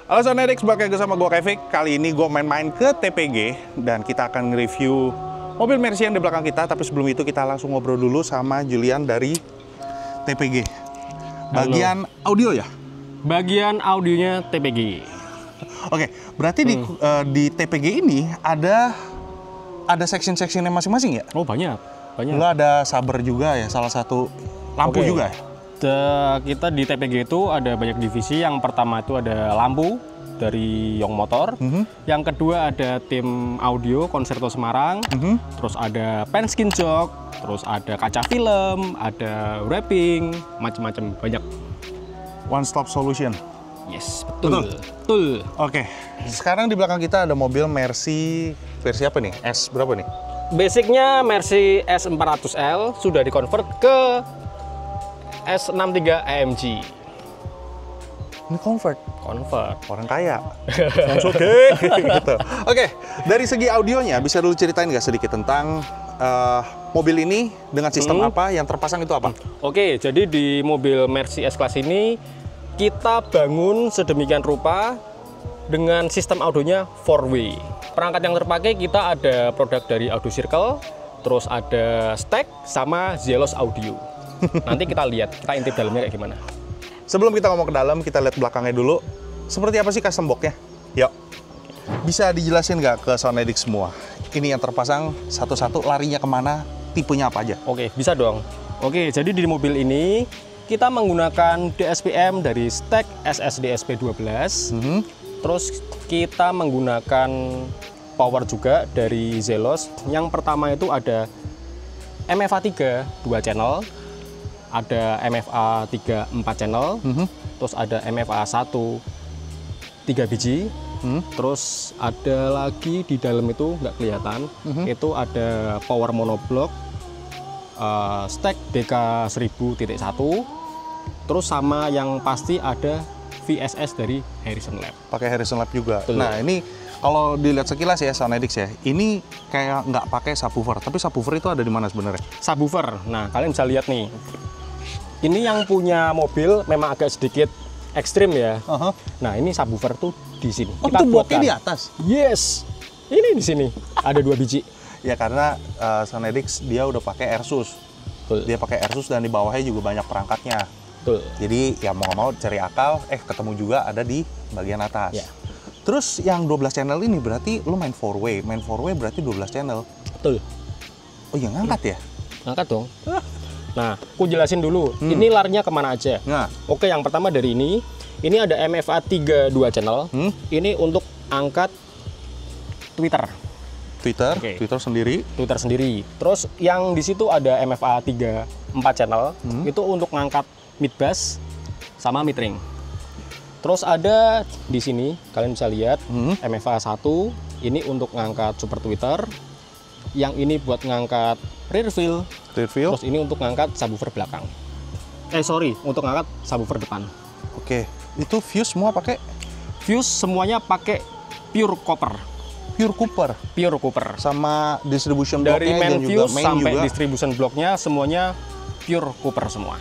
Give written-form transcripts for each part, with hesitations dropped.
Halo Sonedix, balik lagi sama gue Kevin. Kali ini gue main-main ke TPG dan kita akan nge-review mobil Mercy yang di belakang kita. Tapi sebelum itu kita langsung ngobrol dulu sama Julian dari TPG. Bagian audio ya? Bagian audionya TPG. Oke, berarti di TPG ini ada section-sectionnya masing-masing ya? Oh banyak. Lo ada saber juga ya, salah satu lampu juga ya? Kita di TPG itu ada banyak divisi. Yang pertama itu ada lampu dari Young Motor. Yang kedua ada tim audio Concerto Semarang. Terus ada Penskin Jok. Terus ada kaca film, ada wrapping, macam-macam banyak. One stop solution. Yes, betul. Oke, sekarang di belakang kita ada mobil Mercy versi apa nih? S berapa nih? Basicnya Mercy S400L sudah dikonvert ke S63 AMG. Ini convert orang kaya. Oke. Gitu. Oke, dari segi audionya bisa dulu ceritain nggak sedikit tentang mobil ini dengan sistem apa yang terpasang itu apa? Oke, jadi di mobil Mercy S-Class ini kita bangun sedemikian rupa dengan sistem audionya 4-way. Perangkat yang terpakai kita ada produk dari Audio Circle, terus ada Stack sama Zelos Audio. Nanti kita lihat, kita intip dalamnya kayak gimana. Sebelum kita ngomong ke dalam, kita lihat belakangnya dulu. Seperti apa sih custom box-nya? Yuk. Bisa dijelasin nggak ke Sonedix semua? Ini yang terpasang satu-satu, larinya kemana, tipenya apa aja? Oke, bisa dong. Oke, jadi di mobil ini kita menggunakan DSPM dari Stack SSDSP12. Terus kita menggunakan power juga dari Zelos. Yang pertama itu ada MFA 3 2 channel, ada MFA 3 4 channel, terus ada MFA 1 3 biji, terus ada lagi di dalam itu nggak kelihatan, itu ada power monoblock Stack DK 1000.1, terus sama yang pasti ada VSS dari Harrison Lab. Pakai Harrison Lab juga. Betul. Nah ini kalau dilihat sekilas ya Sonedix ya, ini kayak nggak pakai subwoofer, tapi subwoofer itu ada di mana sebenarnya? Subwoofer. Nah kalian bisa lihat nih. Ini yang punya mobil memang agak sedikit ekstrim ya. Nah ini subwoofer tuh di sini. Oh, itu bloknya di atas? Yes. Ini di sini ada 2 biji. Ya karena Sonedix dia udah pakai Airsus. Dia pakai Airsus dan di bawahnya juga banyak perangkatnya. Betul. Jadi ya mau nggak mau cari akal, ketemu juga ada di bagian atas. Ya. Terus yang 12 channel ini berarti lu main 4-way. Main 4-way berarti 12 channel. Betul. Oh iya ngangkat ya? Ngangkat dong. Nah, aku jelasin dulu. Ini larinya kemana aja? Nah. Oke, yang pertama dari ini. Ini ada MFA 3 2 channel. Ini untuk angkat Twitter. Twitter sendiri. Twitter sendiri. Terus yang di situ ada MFA 3 4 channel. Itu untuk ngangkat mid bass sama mid ring. Terus ada di sini kalian bisa lihat MFA 1 ini untuk ngangkat super Twitter. Yang ini buat ngangkat rear wheel. Terus ini untuk ngangkat subwoofer belakang. Untuk ngangkat subwoofer depan. Oke. Itu fuse semua pakai? Fuse semuanya pakai pure copper. Pure copper. Sama distribution dari blocknya main fuse sampai juga. Distribution blocknya semuanya pure copper semua.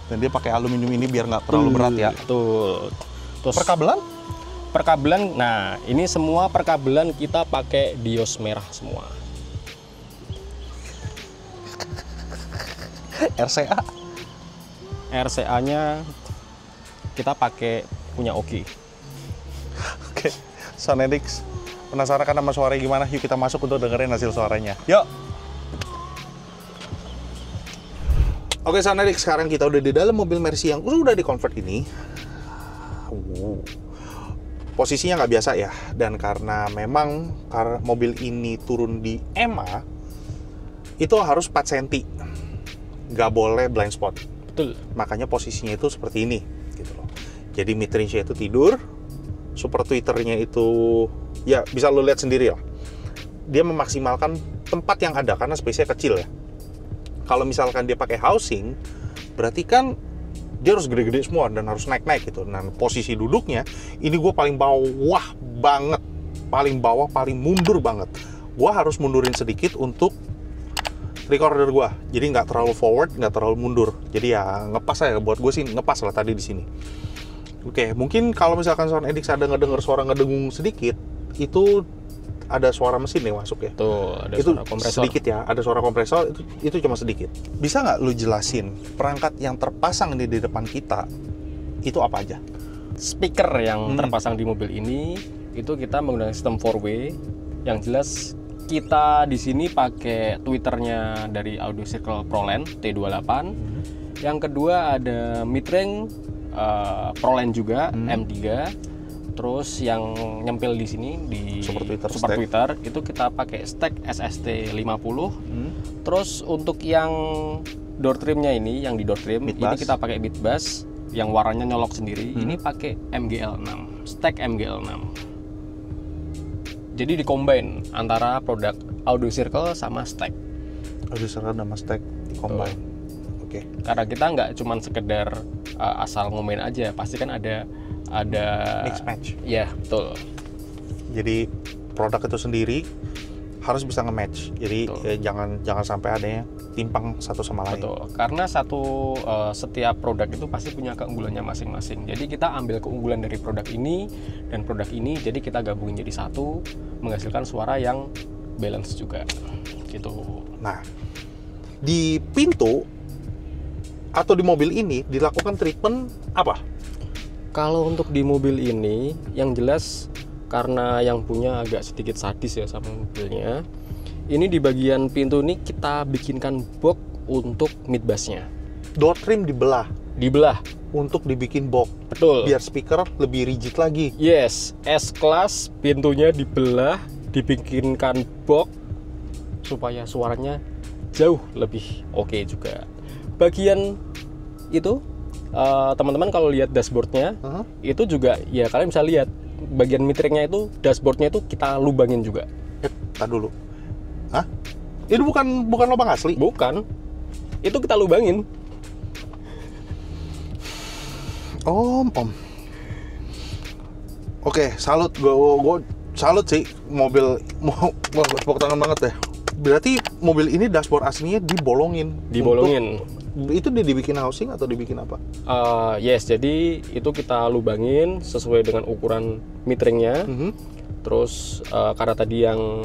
Dan dia pakai aluminium ini biar nggak terlalu berat ya. Betul. Terus perkabelan, nah ini semua perkabelan kita pakai Dios merah semua. RCA-nya kita pakai punya Oki. Oke, Sonedix penasaran kan sama suaranya gimana? Yuk kita masuk untuk dengerin hasil suaranya. Yuk. Oke Sonedix, sekarang kita udah di dalam mobil Mercy yang udah di-convert ini. Posisinya nggak biasa ya, dan karena memang mobil ini turun di EMA, itu harus 4 cm. Nggak boleh blind spot. Betul. Makanya posisinya itu seperti ini, gitu loh. Jadi mid range-nya itu tidur, super Twitternya itu, ya bisa lo lihat sendiri lah. Dia memaksimalkan tempat yang ada, karena space-nya kecil ya. Kalau misalkan dia pakai housing, berarti kan dia harus gede-gede semua dan harus naik-naik gitu. Nah, posisi duduknya, ini gue paling bawah banget. Paling bawah, paling mundur banget. Gue harus mundurin sedikit untuk recorder gue. Jadi nggak terlalu forward, nggak terlalu mundur. Jadi ya ngepas aja, buat gue sih ngepas lah tadi di sini. Oke, mungkin kalau misalkan Soundedix ada ngedenger suara ngedengung sedikit, itu ada suara mesin yang masuk ya. Tuh, ada Itu suara kompresor. sedikit ya, ada suara kompresor, itu cuma sedikit. Bisa nggak lu jelasin perangkat yang terpasang di depan kita itu apa aja? Speaker yang terpasang di mobil ini itu kita menggunakan sistem 4-way. Yang jelas kita di sini pakai tweeternya dari Audio Circle ProLand T28. Yang kedua ada midrange ProLand juga M3. Terus yang nyempil di sini di Super Tweeter itu kita pakai stack SST 50. Terus untuk yang door trimnya ini, yang di door trim ini kita pakai mid bass yang warnanya nyolok sendiri. Ini pakai MGL6, stack MGL6. Jadi di-combine antara produk Audio Circle sama stack. Audio Circle sama stack di-combine. Oke. Karena kita nggak cuman sekedar asal ngomain aja, pasti kan ada Mix match. Ya, betul. Jadi produk itu sendiri harus bisa nge-match. Jadi jangan sampai ada yang timpang satu sama lain. Betul. Karena setiap produk itu pasti punya keunggulannya masing-masing. Jadi kita ambil keunggulan dari produk ini dan produk ini, jadi kita gabungin jadi satu, menghasilkan suara yang balance juga. Gitu. Nah, di pintu atau di mobil ini dilakukan treatment apa? Kalau untuk di mobil ini, yang jelas karena yang punya agak sedikit sadis ya sama mobilnya, ini di bagian pintu ini kita bikinkan box untuk mid bassnya. Door trim dibelah untuk dibikin box. Betul. Biar speaker lebih rigid lagi. Yes, S-Class pintunya dibelah, dibikinkan box supaya suaranya jauh lebih oke juga. Bagian itu teman-teman kalau lihat dashboardnya itu juga ya kalian bisa lihat bagian metringnya itu, dashboardnya itu kita lubangin juga. Tar dulu. Hah? Itu bukan lubang asli? Bukan. Itu kita lubangin. Om. Oke, salut. Gue salut sih mobil. Gue tepuk tangan banget ya. Berarti mobil ini dashboard aslinya dibolongin. Itu dibikin housing atau dibikin apa? Yes, jadi itu kita lubangin sesuai dengan ukuran metringnya. Terus karena tadi yang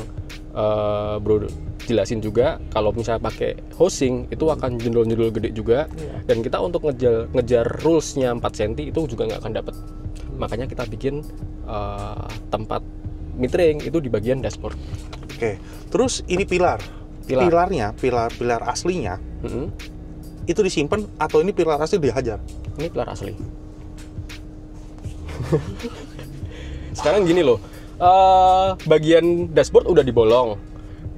bro jelasin juga, kalau misalnya pakai housing itu akan jendol-jendol gede juga. Dan kita untuk ngejar rulesnya 4 cm itu juga nggak akan dapet. Makanya kita bikin tempat metering itu di bagian dashboard. Oke, terus ini pilarnya, pilar aslinya. Itu disimpan atau ini pilar asli dihajar? Ini pilar asli. Sekarang gini loh, bagian dashboard udah dibolong,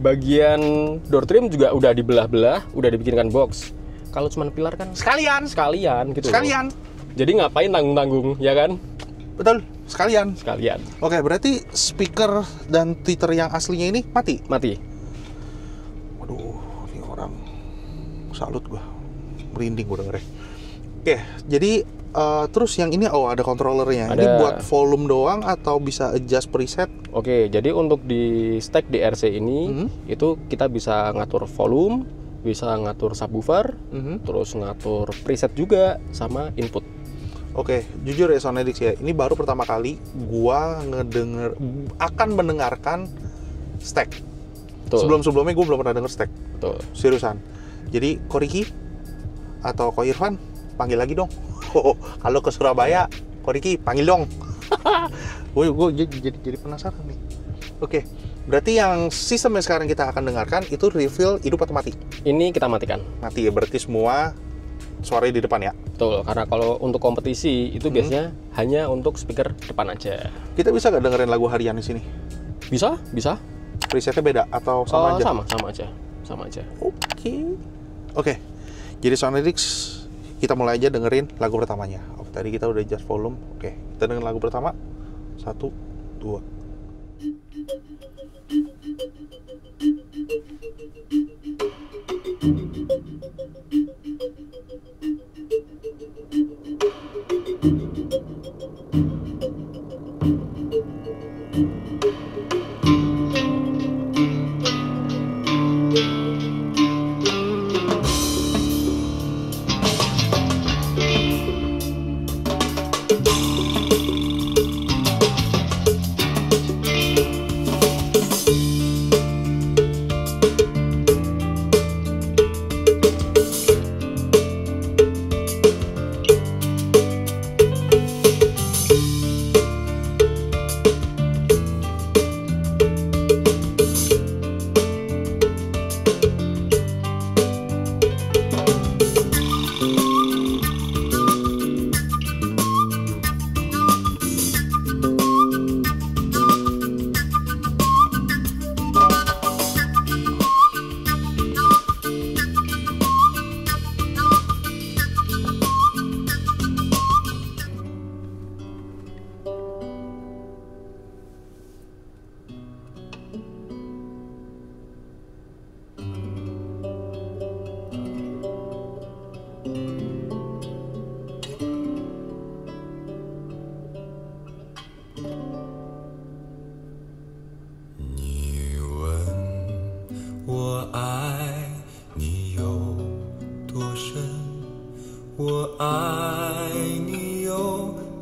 bagian door trim juga udah dibelah-belah, udah dibikinkan box. Kalau cuma pilar kan sekalian gitu. Sekalian. Jadi ngapain tanggung-tanggung, ya kan? Betul, sekalian. Oke, berarti speaker dan tweeter yang aslinya ini mati? Waduh, ini orang salut gua. Merinding gue dengernya. Oke, jadi terus yang ini ada controllernya. Ini buat volume doang atau bisa adjust preset? Oke, jadi untuk di stack DRC ini itu kita bisa ngatur volume, bisa ngatur subwoofer, terus ngatur preset juga sama input. Oke, jujur ya Soundedix ya, ini baru pertama kali gua akan mendengarkan stack. Sebelum-sebelumnya gue belum pernah denger stack. Betul. Seriusan. Jadi Koriki atau Ko Irfan panggil lagi dong. Kalau ke Surabaya, Koriki panggil dong. Gue jadi penasaran nih. Oke, berarti yang sistem yang sekarang kita akan dengarkan itu refill hidup atau mati? Ini kita matikan. Mati ya, berarti semua suaranya di depan ya? Betul, karena kalau untuk kompetisi itu biasanya hanya untuk speaker depan aja. Kita bisa nggak dengerin lagu harian di sini? Bisa. Presetnya beda atau sama aja? Sama aja. Oke. Jadi Soundedix, kita mulai aja dengerin lagu pertamanya. Oke, tadi kita udah adjust volume. Oke, kita dengerin lagu pertama. 1, 2.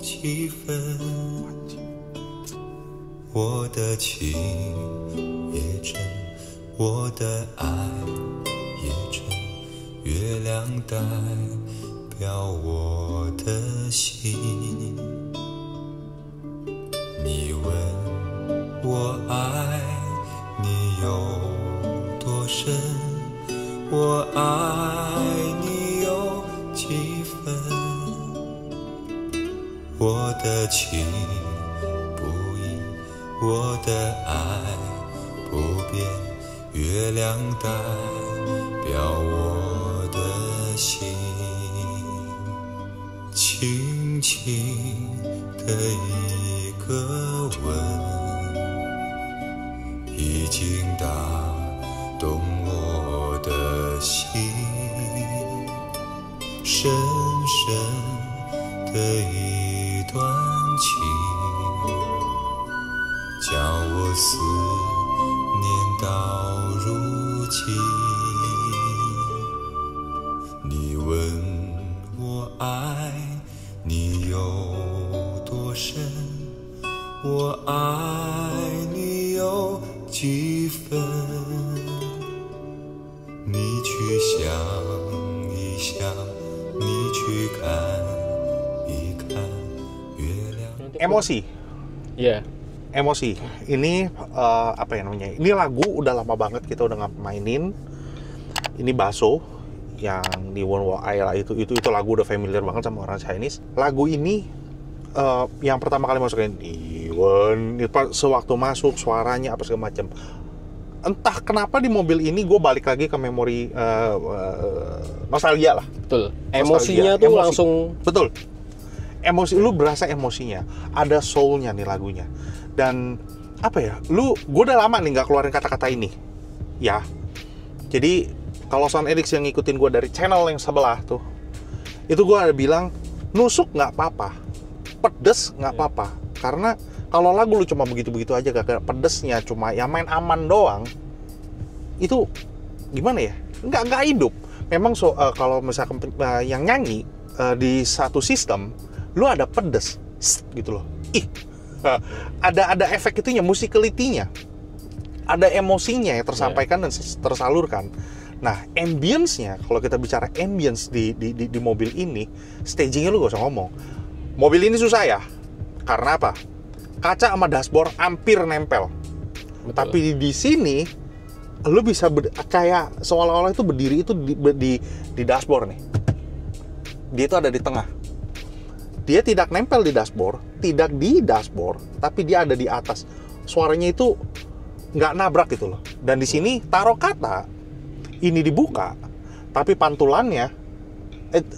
几分，我的情也真，我的爱也真，月亮代表我的心。你问我爱你有多深，我爱你有几分，我的情不移，我的爱不变，月亮代表我的心。轻轻的一个吻，已经打动我的心，深深的一段情，叫我思念到如今。你问我爱你有多深，我爱你有几分，你去想一想，你去看一看月亮。Emosi. Iya. Emosi. Ini apa ya namanya? Ini lagu udah lama banget kita udah nggak mainin. Ini Baso yang di One Wo Ai lah, itu lagu udah familiar banget sama orang Chinese. Lagu ini yang pertama kali masukin di One, sewaktu masuk suaranya apa segala macam. Entah kenapa di mobil ini gue balik lagi ke memori nostalgia lah. Betul. Emosinya tuh Emosi. langsung Betul. Emosi, lu berasa emosinya. Ada soulnya nih lagunya. Dan apa ya? Gue udah lama nih nggak keluarin kata-kata ini. Ya. Jadi kalau Sound Addicts yang ngikutin gue dari channel yang sebelah tuh, itu gue ada bilang nusuk nggak apa-apa, pedes nggak apa-apa. Karena kalau lagu lu cuma begitu-begitu aja, gak pedesnya, cuma ya main aman doang, itu gimana ya? Nggak hidup. Memang kalau misalkan yang nyanyi di satu sistem, lu ada pedes, gitu loh. Ada efek itunya, musicality-nya, ada emosinya yang tersampaikan dan tersalurkan. Nah, ambience-nya, kalau kita bicara ambience di mobil ini, staging-nya lu gak usah ngomong. Mobil ini susah ya, karena apa? Kaca sama dashboard hampir nempel. Betul. Tapi di sini, lu bisa kayak seolah-olah itu berdiri itu di dashboard nih. Dia itu ada di tengah. Dia tidak nempel di dashboard, tidak di dashboard, tapi dia ada di atas. Suaranya itu nggak nabrak gitu loh. Dan di sini taruh kata, ini dibuka, tapi pantulannya,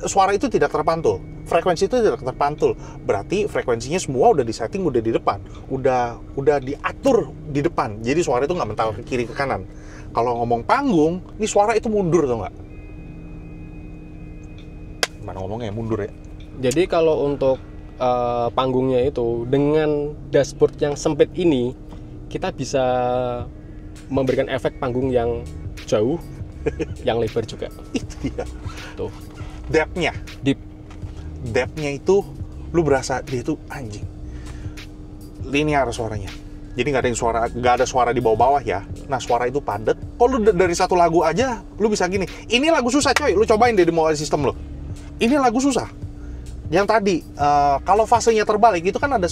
suara itu tidak terpantul, frekuensi itu tidak terpantul. Berarti frekuensinya semua udah disetting, udah di depan, udah diatur di depan. Jadi suara itu nggak mental ke kiri ke kanan. Kalau ngomong panggung, ini suara itu mundur tuh nggak? Gimana ngomongnya mundur ya? Jadi kalau untuk panggungnya itu dengan dashboard yang sempit ini, kita bisa memberikan efek panggung yang jauh, yang lebar juga. Itu dia. Tuh. Depth-nya. Depth-nya itu lu berasa dia itu anjing. Linear suaranya. Jadi nggak ada suara di bawah-bawah ya. Nah, suara itu padat. Kalau lu dari satu lagu aja, lu bisa gini. Ini lagu susah coy, lu cobain deh di mobile system lu. Ini lagu susah. Yang tadi, kalau fasenya terbalik itu kan ada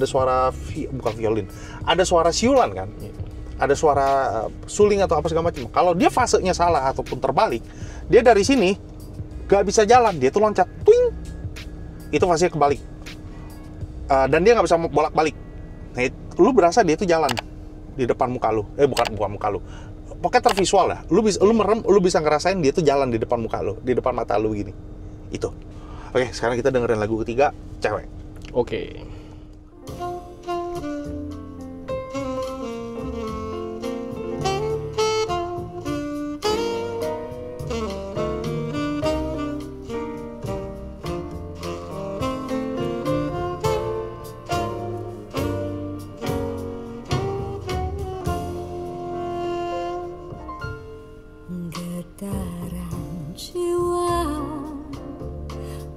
suara bukan violin, ada suara siulan kan. Ada suara suling atau apa segala macam. Kalau dia fasenya salah ataupun terbalik, dia dari sini gak bisa jalan, dia tuh loncat, twing, itu fasenya kebalik, dan dia nggak bisa bolak-balik. Nah, lu berasa dia tuh jalan di depan muka lu, bukan muka lu, pokoknya tervisual lah. Lu merem, lu bisa ngerasain dia tuh jalan di depan muka lu, di depan mata lu gini. Itu. Oke, sekarang kita dengerin lagu ketiga, Cewek. Oke. Getaran jiwa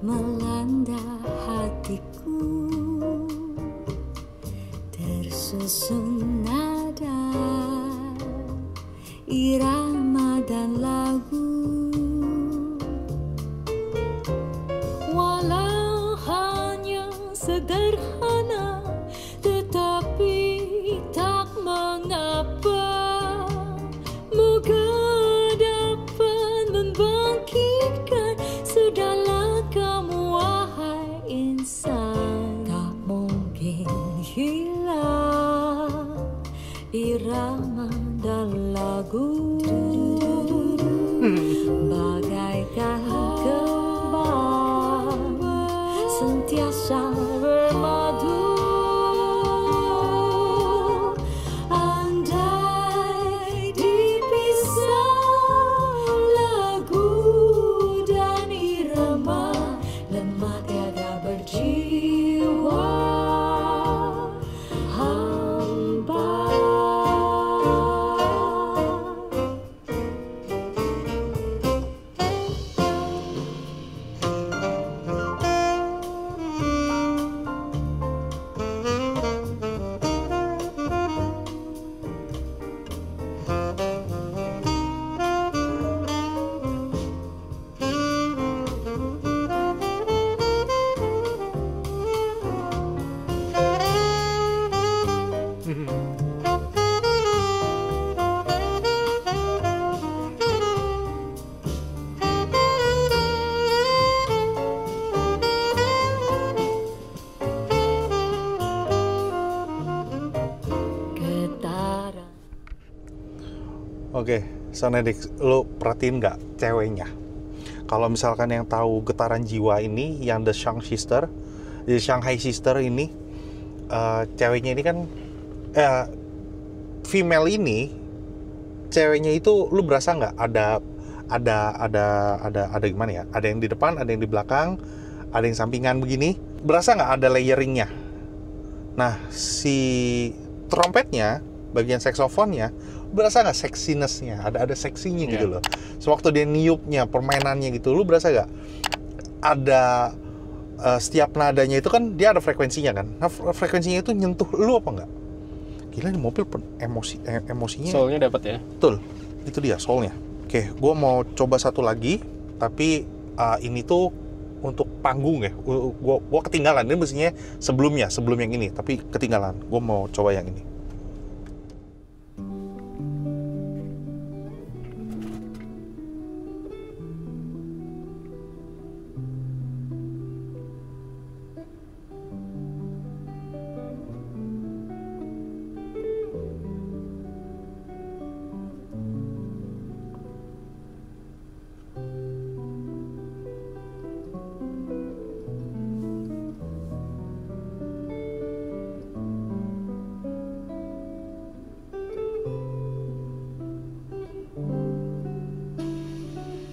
melanda hati hatiku tersusun nada, irama dan lagu. Walau hanya sederhana, tetapi tak mengapa. Moga dapat membangkitkan segala kamu, wahai insan. Tak mungkin hilang irama dan lagu, bagaikan kembang sentiasa bermadu. Andai dipisah lagu dan irama, lemah tiada berjiwa hamba. Getaran. Oke, Sonedik, lo perhatiin nggak ceweknya? Kalau misalkan yang tahu Getaran Jiwa ini, yang The Shanghai Sister ini, ceweknya ini kan, female ini, ceweknya itu, lu berasa nggak ada gimana ya? Ada yang di depan, ada yang di belakang, ada yang sampingan begini. Berasa nggak ada layeringnya? Nah, si trompetnya, bagian saksofonnya, berasa nggak sexiness-nya? Ada seksinya gitu loh. Sewaktu dia niupnya, permainannya gitu, lu berasa nggak? Ada setiap nadanya itu kan dia ada frekuensinya kan. Nah, frekuensinya itu nyentuh lu apa nggak? Gila, ini mobil emosinya. Soulnya dapat ya. Betul, itu dia soulnya. Oke, gue mau coba satu lagi, tapi ini tuh untuk panggung ya. Gue ketinggalan, ini mestinya sebelum yang ini, tapi ketinggalan. Gue mau coba yang ini.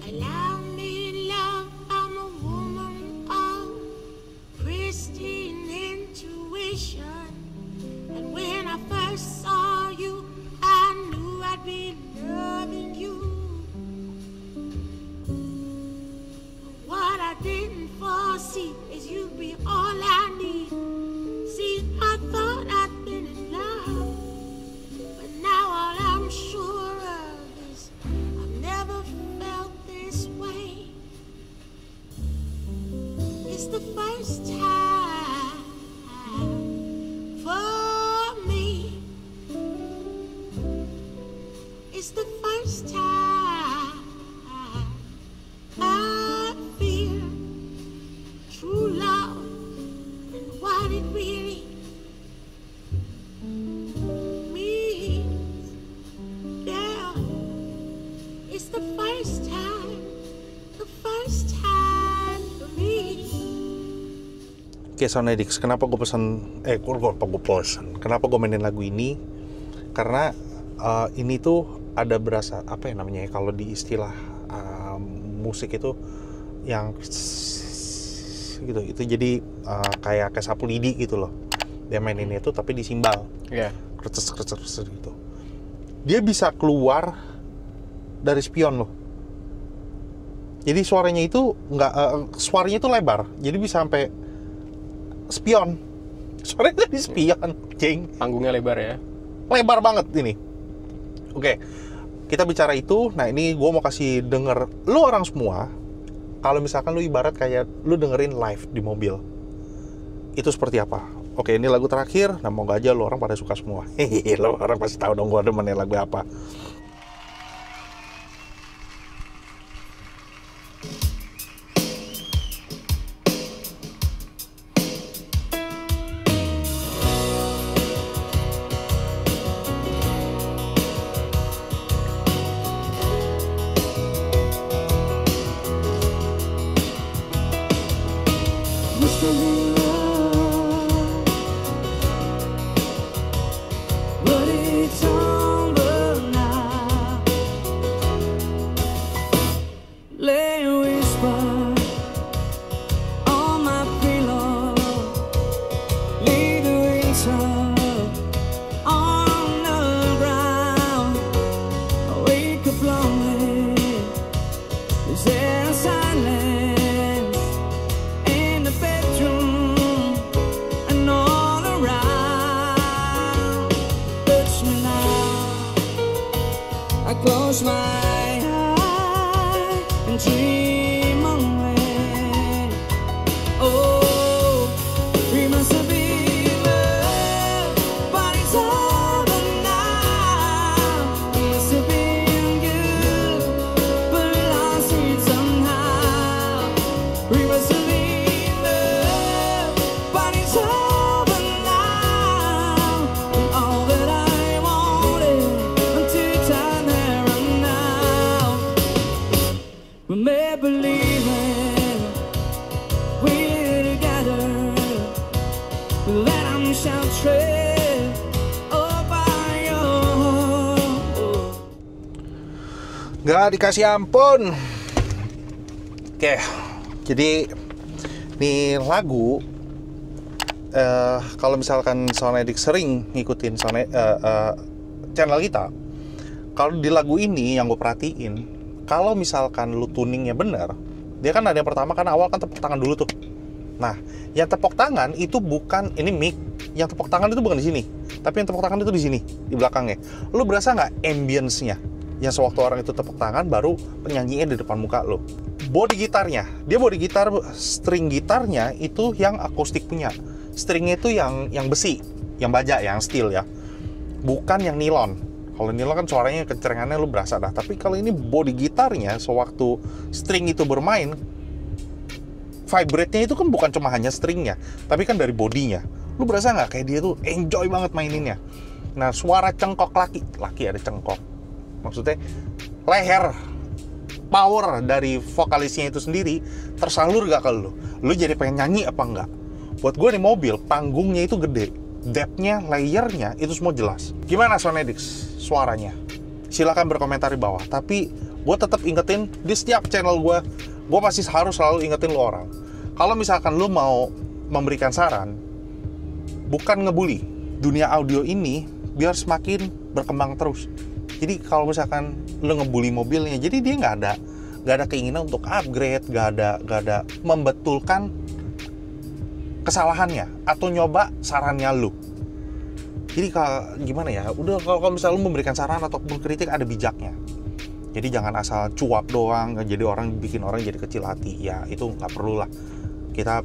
Allow me, love, I'm a woman of pristine intuition. And when I first saw you, I knew I'd be loving you. What I didn't foresee is you'd be all I need. See, I thought I'd been in love, but now all I'm sure of is I've never felt this way. It's the first time for me. It's the first time I feel true love and what it really means. Yeah, it's the first time for me. Oke, Sonedix, kenapa gue mainin lagu ini? Karena ini tuh ada berasa, apa ya namanya ya, kalau di istilah musik itu yang gitu, itu jadi kayak sapu lidi gitu loh. Dia mainin itu tapi di simbal. Iya. Kreces gitu. Dia bisa keluar dari spion loh. Jadi suaranya itu suaranya itu lebar. Jadi bisa sampai spion. Suaranya jadi spion, cing. Panggungnya lebar ya. Lebar banget ini. Oke, kita bicara itu. Nah ini gue mau kasih denger lu orang semua. Kalau misalkan lu ibarat kayak lu dengerin live di mobil, itu seperti apa? Oke, ini lagu terakhir. Nah moga aja lu orang pada suka semua. Hehehe, lu orang pasti tahu dong gue demennya lagu apa. But it's over now. Lay a whisper on my pillow. Leave the winter on the ground. I wake up lonely. Is there a silence in the bedroom and all around? Touch me now. I close my eyes and dream away. Oh, we must have been love, but it's over now. We must have been good, but lost it somehow. We must have been love, but it's over now. And all that I wanted until time had run out. Remember leaving, we're together. That I'm shall tread over your. Nggak dikasih ampun. Oke, jadi nih lagu kalau misalkan Sonedik sering ngikutin channel kita, kalau di lagu ini yang gue perhatiin, kalau misalkan lu tuningnya bener, dia kan ada yang pertama kan awal kan tepuk tangan dulu tuh. Nah, yang tepuk tangan itu bukan ini mic, yang tepuk tangan itu bukan di sini, tapi yang tepuk tangan itu di sini, di belakangnya. Lu berasa nggak ambience-nya? Yang sewaktu orang itu tepuk tangan, baru penyanyinya di depan muka lu. Body gitarnya, dia body gitar, string gitarnya itu yang akustik punya. Stringnya itu yang besi, yang baja, yang steel ya. Bukan yang nilon. Kalau nilon kan suaranya kencengannya lu berasa dah. Tapi kalau ini body gitarnya, sewaktu string itu bermain, vibrate-nya itu kan bukan cuma hanya stringnya, tapi kan dari bodinya. Lu berasa nggak kayak dia tuh enjoy banget maininnya. Nah, suara cengkok laki ada cengkok. Maksudnya leher, power dari vokalisnya itu sendiri tersalur gak ke lu? Lu jadi pengen nyanyi apa enggak? Buat gue di mobil, panggungnya itu gede, depth-nya, layernya itu semua jelas. Gimana Sonedix suaranya? Silakan berkomentar di bawah. Tapi gue tetap ingetin di setiap channel gue masih harus selalu ingetin lu orang. Kalau misalkan lu mau memberikan saran, bukan ngebully. Dunia audio ini biar semakin berkembang terus. Jadi kalau misalkan lu ngebully mobilnya, jadi dia nggak ada keinginan untuk upgrade, nggak ada membetulkan kesalahannya atau nyoba sarannya lu. Jadi gimana ya? Udah kalau misalnya lu memberikan saran ataupun kritik ada bijaknya. Jadi jangan asal cuap doang, jadi bikin orang jadi kecil hati. Ya itu nggak perlu lah. Kita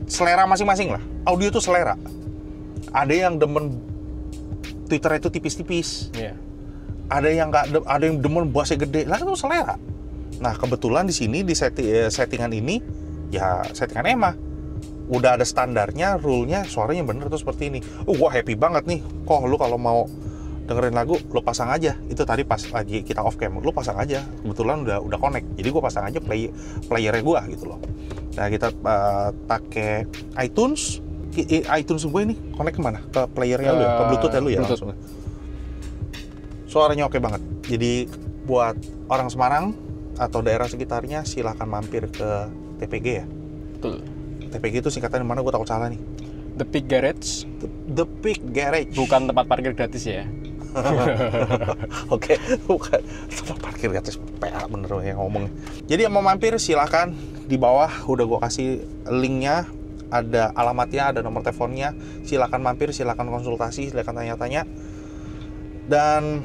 selera masing-masing lah. Audio itu selera. Ada yang demen Twitter itu tipis-tipis. Yeah. Ada yang demen bassnya gede. Lah itu selera. Nah, kebetulan di sini di settingan ini ya settingan EMA. Udah ada standarnya, rule-nya, suaranya bener tuh seperti ini. Gua happy banget nih. Kok lu kalau mau dengerin lagu, lu pasang aja. Itu tadi pas lagi kita off cam, lu pasang aja. Kebetulan udah connect. Jadi gua pasang aja playernya gua gitu loh. Nah, kita pakai iTunes gue ini connect kemana? Ke playernya lu ya? Ke Bluetooth ya lu ya? Langsung. Suaranya oke banget. Jadi buat orang Semarang atau daerah sekitarnya silahkan mampir ke TPG ya? Betul. TPG itu singkatan mana? Gue takut salah nih. The Peak Garage. The Peak Garage. Bukan tempat parkir gratis ya. Oke, bukan tempat parkir gratis. PA bener yang ngomong. Jadi yang mau mampir silahkan, di bawah udah gue kasih linknya. ada alamatnya, ada nomor teleponnya. Silakan mampir, silakan konsultasi, silakan tanya-tanya. Dan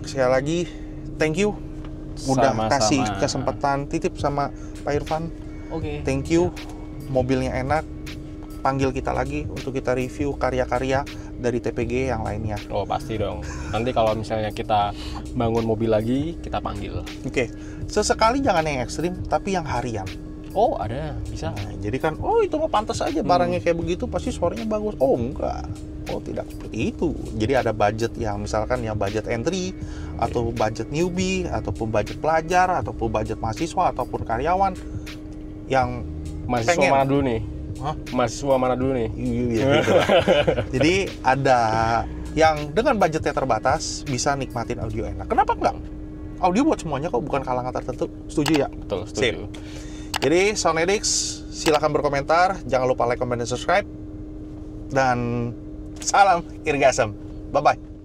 sekali lagi, thank you udah Sama-sama. kasih kesempatan titip sama Pak Irfan. Oke. Thank you, mobilnya enak. Panggil kita lagi untuk kita review karya-karya dari TPG yang lainnya. Oh pasti dong. Nanti kalau misalnya kita bangun mobil lagi, kita panggil. Oke, sesekali jangan yang ekstrim, tapi yang harian. Oh ada, bisa. Nah, jadi kan, oh itu mah pantas aja barangnya kayak begitu, pasti suaranya bagus. Oh enggak, oh tidak seperti itu. Jadi ada budget yang misalkan yang budget entry, atau budget newbie, ataupun budget pelajar, ataupun budget mahasiswa, ataupun karyawan yang Mahasiswa pengen. mana dulu nih? Hah? Mahasiswa mana dulu nih? Iya, gitu. Jadi ada yang dengan budgetnya terbatas bisa nikmatin audio enak. Kenapa enggak? Audio buat semuanya kok, bukan kalangan tertentu. Setuju ya? Betul, setuju. Jadi Sound Addicts, silahkan berkomentar, jangan lupa like, comment, dan subscribe. Dan salam irgasem. Bye-bye.